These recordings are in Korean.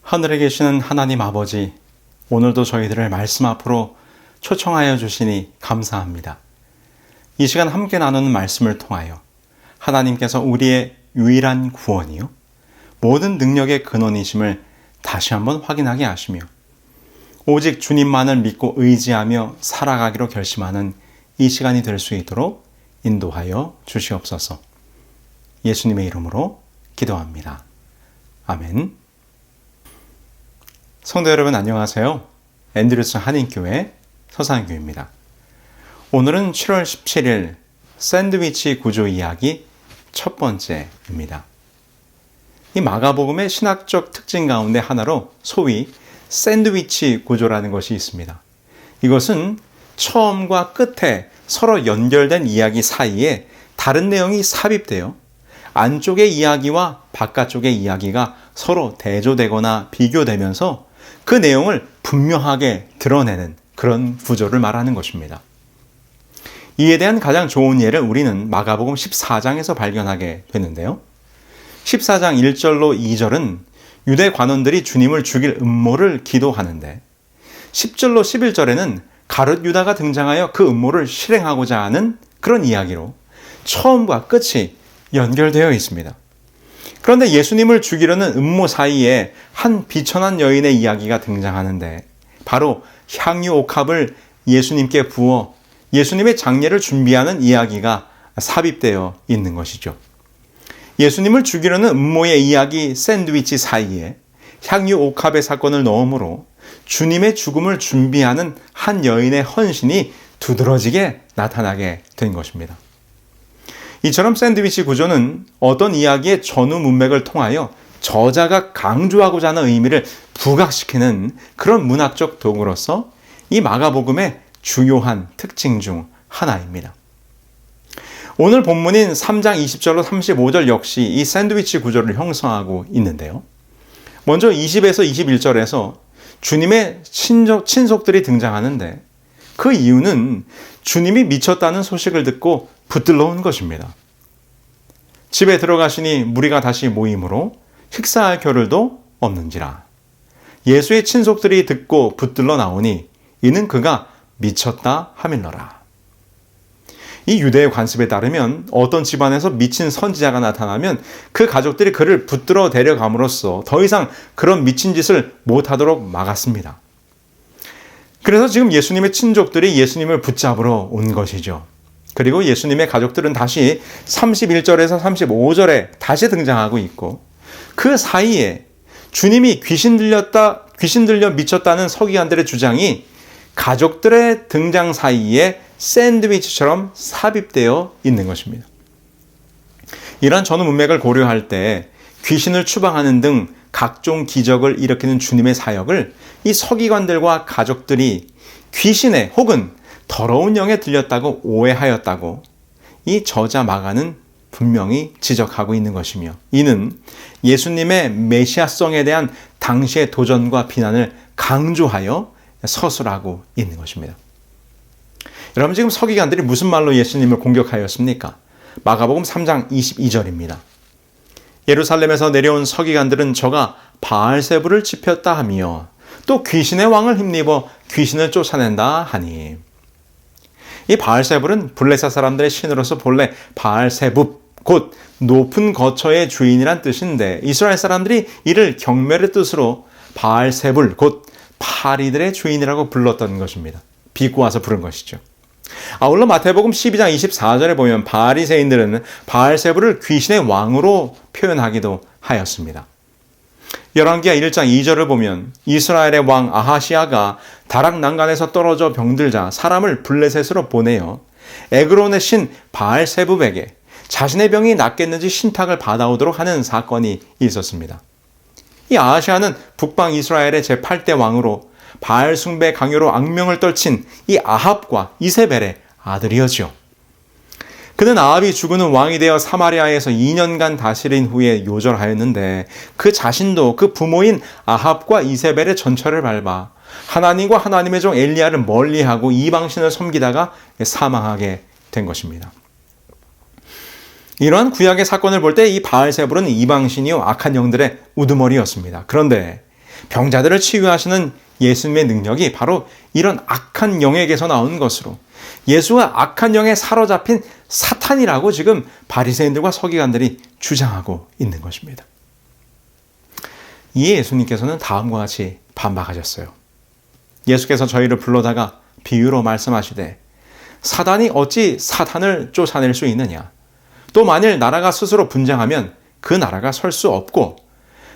하늘에 계시는 하나님 아버지, 오늘도 저희들을 말씀 앞으로 초청하여 주시니 감사합니다. 이 시간 함께 나누는 말씀을 통하여 하나님께서 우리의 유일한 구원이요, 모든 능력의 근원이심을 다시 한번 확인하게 하시며 오직 주님만을 믿고 의지하며 살아가기로 결심하는 이 시간이 될 수 있도록 인도하여 주시옵소서. 예수님의 이름으로 기도합니다. 아멘. 성도 여러분 안녕하세요. 앤드루스 한인교회 서상규입니다. 오늘은 7월 17일 샌드위치 구조 이야기 첫 번째입니다. 이 마가복음의 신학적 특징 가운데 하나로 소위 샌드위치 구조라는 것이 있습니다. 이것은 처음과 끝에 서로 연결된 이야기 사이에 다른 내용이 삽입되어 안쪽의 이야기와 바깥쪽의 이야기가 서로 대조되거나 비교되면서 그 내용을 분명하게 드러내는 그런 구조를 말하는 것입니다. 이에 대한 가장 좋은 예를 우리는 마가복음 14장에서 발견하게 되는데요. 14장 1절로 2절은 유대 관원들이 주님을 죽일 음모를 기도하는데 10절로 11절에는 가룟 유다가 등장하여 그 음모를 실행하고자 하는 그런 이야기로 처음과 끝이 연결되어 있습니다. 그런데 예수님을 죽이려는 음모 사이에 한 비천한 여인의 이야기가 등장하는데 바로 향유 옥합을 예수님께 부어 예수님의 장례를 준비하는 이야기가 삽입되어 있는 것이죠. 예수님을 죽이려는 음모의 이야기 샌드위치 사이에 향유 옥합의 사건을 넣으므로 주님의 죽음을 준비하는 한 여인의 헌신이 두드러지게 나타나게 된 것입니다. 이처럼 샌드위치 구조는 어떤 이야기의 전후 문맥을 통하여 저자가 강조하고자 하는 의미를 부각시키는 그런 문학적 도구로서 이 마가복음의 주요한 특징 중 하나입니다. 오늘 본문인 3장 20절로 35절 역시 이 샌드위치 구조를 형성하고 있는데요. 먼저 20에서 21절에서 주님의 친속들이 등장하는데 그 이유는 주님이 미쳤다는 소식을 듣고 붙들러 온 것입니다. 집에 들어가시니 무리가 다시 모이므로 식사할 겨를도 없는지라. 예수의 친속들이 듣고 붙들러 나오니 이는 그가 미쳤다 하밀러라. 이 유대의 관습에 따르면 어떤 집안에서 미친 선지자가 나타나면 그 가족들이 그를 붙들어 데려감으로써 더 이상 그런 미친 짓을 못하도록 막았습니다. 그래서 지금 예수님의 친족들이 예수님을 붙잡으러 온 것이죠. 그리고 예수님의 가족들은 다시 31절에서 35절에 다시 등장하고 있고 그 사이에 주님이 귀신 들려 미쳤다는 서기관들의 주장이 가족들의 등장 사이에 샌드위치처럼 삽입되어 있는 것입니다. 이러한 전후 문맥을 고려할 때 귀신을 추방하는 등 각종 기적을 일으키는 주님의 사역을 이 서기관들과 가족들이 귀신에 혹은 더러운 영에 들렸다고 오해하였다고 이 저자 마가는 분명히 지적하고 있는 것이며 이는 예수님의 메시아성에 대한 당시의 도전과 비난을 강조하여 서술하고 있는 것입니다. 여러분 지금 서기관들이 무슨 말로 예수님을 공격하였습니까? 마가복음 3장 22절입니다. 예루살렘에서 내려온 서기관들은 저가 바알세불을 지폈다 하며 또 귀신의 왕을 힘입어 귀신을 쫓아낸다 하니 이 바알세불은 블레셋 사람들의 신으로서 본래 바알세붑 곧 높은 거처의 주인이란 뜻인데 이스라엘 사람들이 이를 경멸의 뜻으로 바알세불 곧 파리들의 주인이라고 불렀던 것입니다. 비꼬아서 부른 것이죠. 아울러 마태복음 12장 24절에 보면 바리새인들은 바알세불을 귀신의 왕으로 표현하기도 하였습니다. 열왕기하 1장 2절을 보면 이스라엘의 왕 아하시아가 다락 난간에서 떨어져 병들자 사람을 블레셋으로 보내어 에그론의 신 바알세붑에게 자신의 병이 낫겠는지 신탁을 받아오도록 하는 사건이 있었습니다. 이 아하시아는 북방 이스라엘의 제8대 왕으로 바알 숭배 강요로 악명을 떨친 이 아합과 이세벨의 아들이었죠. 그는 아합이 죽은 후 왕이 되어 사마리아에서 2년간 다스린 후에 요절하였는데 그 자신도 그 부모인 아합과 이세벨의 전철을 밟아 하나님과 하나님의 종 엘리야를 멀리하고 이방신을 섬기다가 사망하게 된 것입니다. 이러한 구약의 사건을 볼 때 이 바알세불은 이방신이요 악한 영들의 우두머리였습니다. 그런데 병자들을 치유하시는 예수님의 능력이 바로 이런 악한 영에게서 나온 것으로 예수가 악한 영에 사로잡힌 사탄이라고 지금 바리새인들과 서기관들이 주장하고 있는 것입니다. 이에 예수님께서는 다음과 같이 반박하셨어요. 예수께서 저희를 불러다가 비유로 말씀하시되 사단이 어찌 사탄을 쫓아낼 수 있느냐? 또 만일 나라가 스스로 분쟁하면 그 나라가 설 수 없고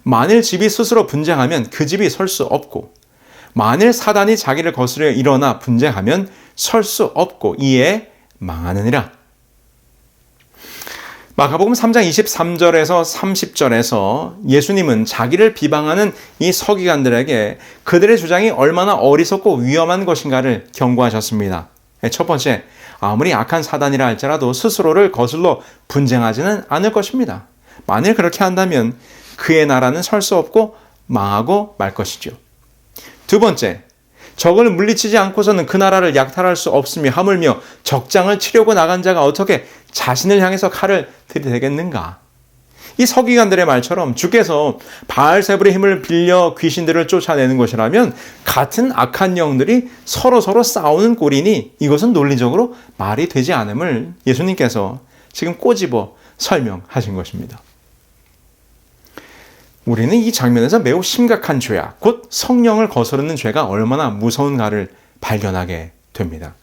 만일 집이 스스로 분쟁하면 그 집이 설 수 없고 만일 사단이 자기를 거스려 일어나 분쟁하면 설 수 없고 이에 망하느니라. 마가복음 3장 23절에서 30절에서 예수님은 자기를 비방하는 이 서기관들에게 그들의 주장이 얼마나 어리석고 위험한 것인가를 경고하셨습니다. 첫 번째, 아무리 악한 사단이라 할지라도 스스로를 거슬러 분쟁하지는 않을 것입니다. 만일 그렇게 한다면 그의 나라는 설 수 없고 망하고 말 것이죠. 두 번째, 적을 물리치지 않고서는 그 나라를 약탈할 수 없으며 하물며 적장을 치려고 나간 자가 어떻게 자신을 향해서 칼을 들이대겠는가? 이 서기관들의 말처럼 주께서 바알세불의 힘을 빌려 귀신들을 쫓아내는 것이라면 같은 악한 영들이 서로 싸우는 꼴이니 이것은 논리적으로 말이 되지 않음을 예수님께서 지금 꼬집어 설명하신 것입니다. 우리는 이 장면에서 매우 심각한 죄악, 곧 성령을 거스르는 죄가 얼마나 무서운가를 발견하게 됩니다.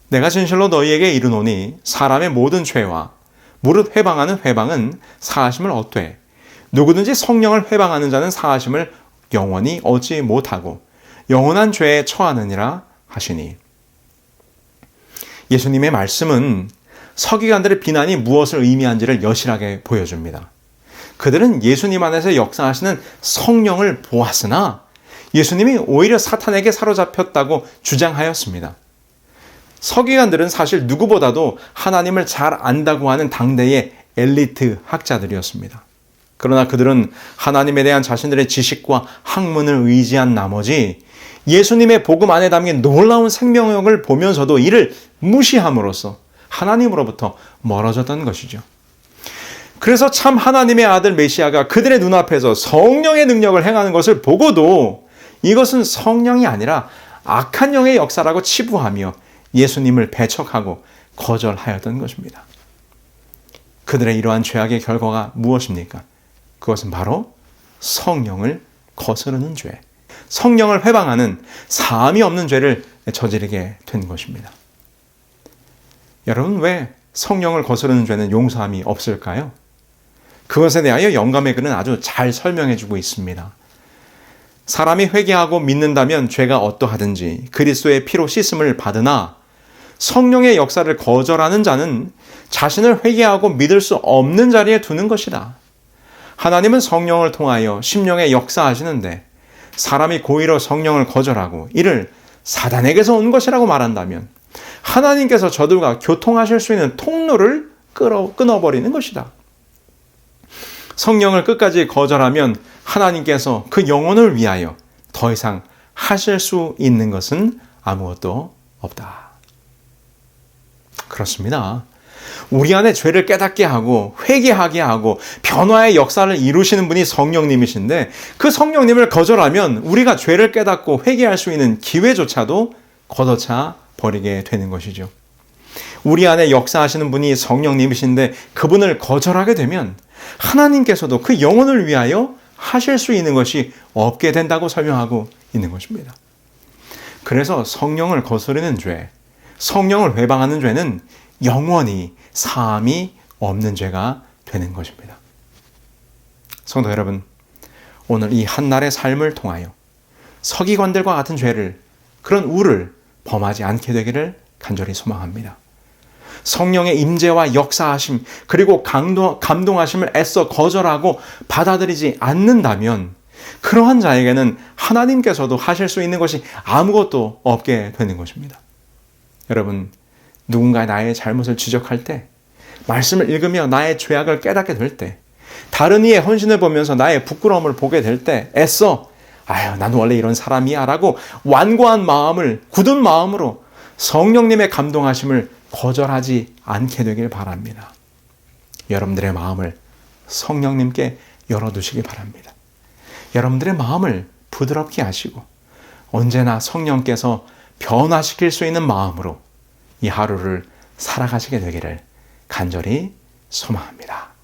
내가 진실로 너희에게 이르노니 사람의 모든 죄와 무릇 회방하는 회방은 사하심을 얻되 누구든지 성령을 회방하는 자는 사하심을 영원히 얻지 못하고 영원한 죄에 처하느니라 하시니. 예수님의 말씀은 서기관들의 비난이 무엇을 의미한지를 여실하게 보여줍니다. 그들은 예수님 안에서 역사하시는 성령을 보았으나 예수님이 오히려 사탄에게 사로잡혔다고 주장하였습니다. 서기관들은 사실 누구보다도 하나님을 잘 안다고 하는 당대의 엘리트 학자들이었습니다. 그러나 그들은 하나님에 대한 자신들의 지식과 학문을 의지한 나머지 예수님의 복음 안에 담긴 놀라운 생명력을 보면서도 이를 무시함으로써 하나님으로부터 멀어졌던 것이죠. 그래서 참 하나님의 아들 메시아가 그들의 눈앞에서 성령의 능력을 행하는 것을 보고도 이것은 성령이 아니라 악한 영의 역사라고 치부하며 예수님을 배척하고 거절하였던 것입니다. 그들의 이러한 죄악의 결과가 무엇입니까? 그것은 바로 성령을 거스르는 죄, 성령을 회방하는 사함이 없는 죄를 저지르게 된 것입니다. 여러분, 왜 성령을 거스르는 죄는 용서함이 없을까요? 그것에 대하여 영감의 글은 아주 잘 설명해주고 있습니다. 사람이 회개하고 믿는다면 죄가 어떠하든지 그리스도의 피로 씻음을 받으나 성령의 역사를 거절하는 자는 자신을 회개하고 믿을 수 없는 자리에 두는 것이다. 하나님은 성령을 통하여 심령에 역사하시는데 사람이 고의로 성령을 거절하고 이를 사단에게서 온 것이라고 말한다면 하나님께서 저들과 교통하실 수 있는 통로를 끊어버리는 것이다. 성령을 끝까지 거절하면 하나님께서 그 영혼을 위하여 더 이상 하실 수 있는 것은 아무것도 없다. 그렇습니다. 우리 안에 죄를 깨닫게 하고 회개하게 하고 변화의 역사를 이루시는 분이 성령님이신데 그 성령님을 거절하면 우리가 죄를 깨닫고 회개할 수 있는 기회조차도 걷어차 버리게 되는 것이죠. 우리 안에 역사하시는 분이 성령님이신데 그분을 거절하게 되면 하나님께서도 그 영혼을 위하여 하실 수 있는 것이 없게 된다고 설명하고 있는 것입니다. 그래서 성령을 거스르는 죄, 성령을 회방하는 죄는 영원히 사함이 없는 죄가 되는 것입니다. 성도 여러분, 오늘 이 한날의 삶을 통하여 서기관들과 같은 죄를, 그런 우를 범하지 않게 되기를 간절히 소망합니다. 성령의 임재와 역사하심 그리고 감동하심을 애써 거절하고 받아들이지 않는다면 그러한 자에게는 하나님께서도 하실 수 있는 것이 아무것도 없게 되는 것입니다. 여러분, 누군가 나의 잘못을 지적할 때, 말씀을 읽으며 나의 죄악을 깨닫게 될 때, 다른 이의 헌신을 보면서 나의 부끄러움을 보게 될 때 애써 난 원래 이런 사람이야 라고 완고한 마음을, 굳은 마음으로 성령님의 감동하심을 거절하지 않게 되길 바랍니다. 여러분들의 마음을 성령님께 열어두시기 바랍니다. 여러분들의 마음을 부드럽게 하시고 언제나 성령께서 변화시킬 수 있는 마음으로 이 하루를 살아가시게 되기를 간절히 소망합니다.